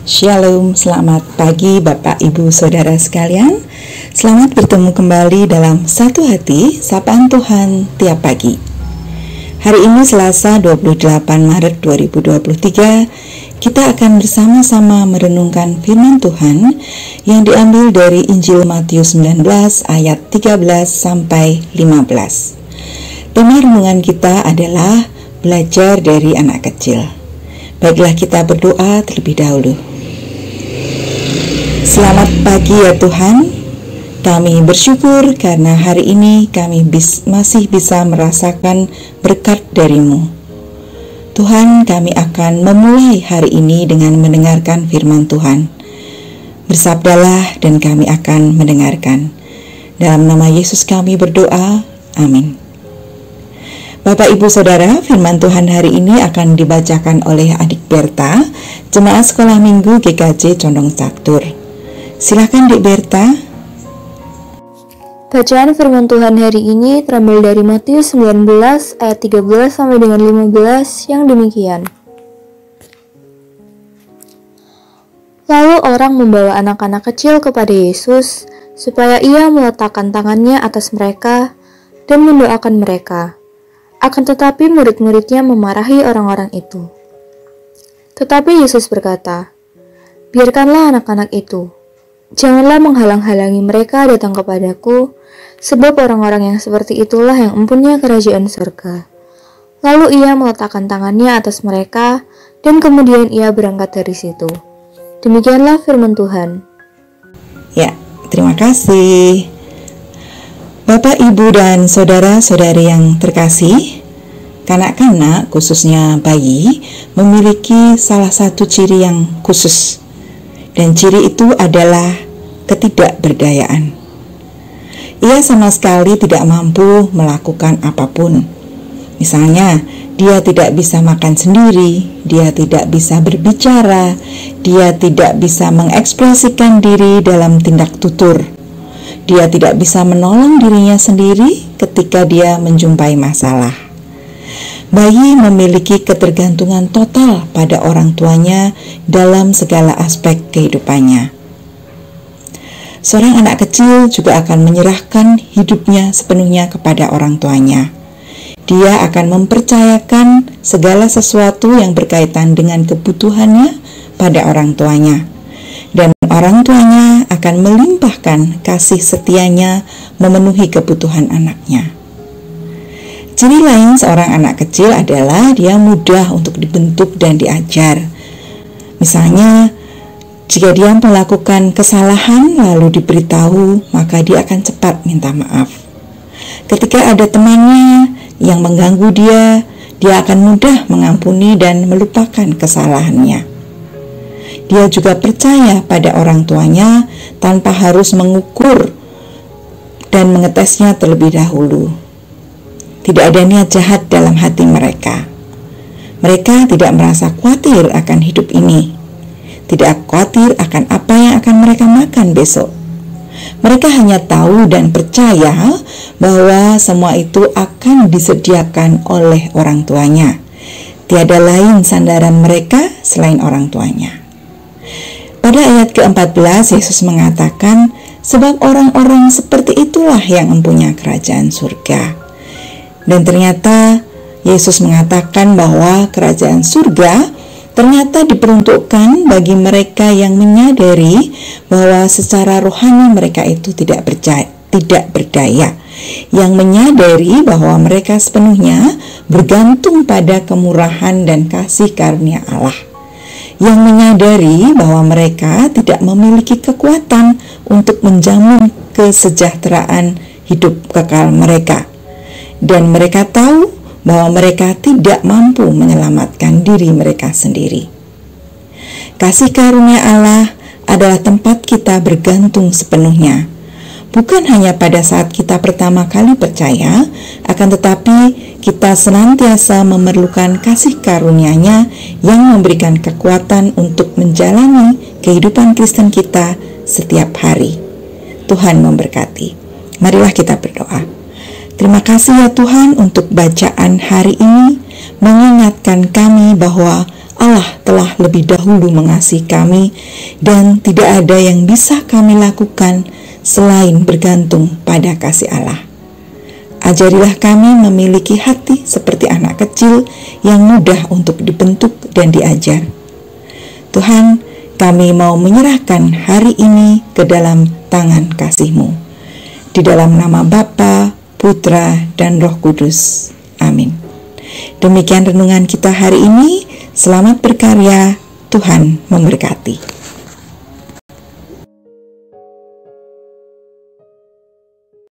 Shalom, selamat pagi Bapak Ibu Saudara sekalian. Selamat bertemu kembali dalam Satu Hati, Sapaan Tuhan tiap pagi. Hari ini Selasa 28 Maret 2023, kita akan bersama-sama merenungkan firman Tuhan yang diambil dari Injil Matius 19 ayat 13 sampai 15. Tema renungan kita adalah belajar dari anak kecil. Baiklah, kita berdoa terlebih dahulu. Selamat pagi ya Tuhan, kami bersyukur karena hari ini kami masih bisa merasakan berkat dari-Mu. Tuhan, kami akan memulai hari ini dengan mendengarkan firman Tuhan. Bersabdalah dan kami akan mendengarkan. Dalam nama Yesus kami berdoa, amin. Bapak Ibu Saudara, firman Tuhan hari ini akan dibacakan oleh adik Berta, Jemaat Sekolah Minggu GKJ Condong Catur. Silakan Dik Berta. Bacaan firman Tuhan hari ini terambil dari Matius 19 ayat 13 sampai dengan 15 yang demikian. Lalu orang membawa anak-anak kecil kepada Yesus supaya ia meletakkan tangannya atas mereka dan mendoakan mereka. Akan tetapi murid-muridnya memarahi orang-orang itu. Tetapi Yesus berkata, "Biarkanlah anak-anak itu. Janganlah menghalang-halangi mereka datang kepadaku, sebab orang-orang yang seperti itulah yang mempunyai kerajaan surga." Lalu ia meletakkan tangannya atas mereka, dan kemudian ia berangkat dari situ. Demikianlah firman Tuhan. Ya, terima kasih. Bapak, Ibu, dan saudara-saudari yang terkasih, kanak-kanak, khususnya bayi, memiliki salah satu ciri yang khusus. Dan ciri itu adalah ketidakberdayaan. Ia sama sekali tidak mampu melakukan apapun. Misalnya, dia tidak bisa makan sendiri, dia tidak bisa berbicara, dia tidak bisa mengekspresikan diri dalam tindak tutur. Dia tidak bisa menolong dirinya sendiri ketika dia menjumpai masalah. Bayi memiliki ketergantungan total pada orang tuanya dalam segala aspek kehidupannya. Seorang anak kecil juga akan menyerahkan hidupnya sepenuhnya kepada orang tuanya. Dia akan mempercayakan segala sesuatu yang berkaitan dengan kebutuhannya pada orang tuanya. Dan orang tuanya akan melimpahkan kasih setianya memenuhi kebutuhan anaknya. Ciri lain seorang anak kecil adalah dia mudah untuk dibentuk dan diajar. Misalnya, jika dia melakukan kesalahan lalu diberitahu, maka dia akan cepat minta maaf. Ketika ada temannya yang mengganggu dia akan mudah mengampuni dan melupakan kesalahannya. Dia juga percaya pada orang tuanya tanpa harus mengukur dan mengetesnya terlebih dahulu. Tidak ada niat jahat dalam hati mereka. Mereka tidak merasa khawatir akan hidup ini. Tidak khawatir akan apa yang akan mereka makan besok. Mereka hanya tahu dan percaya bahwa semua itu akan disediakan oleh orang tuanya. Tiada lain sandaran mereka selain orang tuanya. Pada ayat ke-14, Yesus mengatakan, "Sebab orang-orang seperti itulah yang mempunyai kerajaan surga." Dan ternyata Yesus mengatakan bahwa kerajaan surga ternyata diperuntukkan bagi mereka yang menyadari bahwa secara rohani mereka itu tidak berdaya, yang menyadari bahwa mereka sepenuhnya bergantung pada kemurahan dan kasih karunia Allah, yang menyadari bahwa mereka tidak memiliki kekuatan untuk menjamin kesejahteraan hidup kekal mereka. Dan mereka tahu bahwa mereka tidak mampu menyelamatkan diri mereka sendiri. Kasih karunia Allah adalah tempat kita bergantung sepenuhnya. Bukan hanya pada saat kita pertama kali percaya, akan tetapi kita senantiasa memerlukan kasih karunia-Nya yang memberikan kekuatan untuk menjalani kehidupan Kristen kita setiap hari. Tuhan memberkati. Marilah kita berdoa. Terima kasih ya Tuhan untuk bacaan hari ini, mengingatkan kami bahwa Allah telah lebih dahulu mengasihi kami dan tidak ada yang bisa kami lakukan selain bergantung pada kasih Allah. Ajarilah kami memiliki hati seperti anak kecil yang mudah untuk dibentuk dan diajar. Tuhan, kami mau menyerahkan hari ini ke dalam tangan kasih-Mu. Di dalam nama Bapa, Putra, dan Roh Kudus. Amin. Demikian renungan kita hari ini. Selamat berkarya, Tuhan memberkati.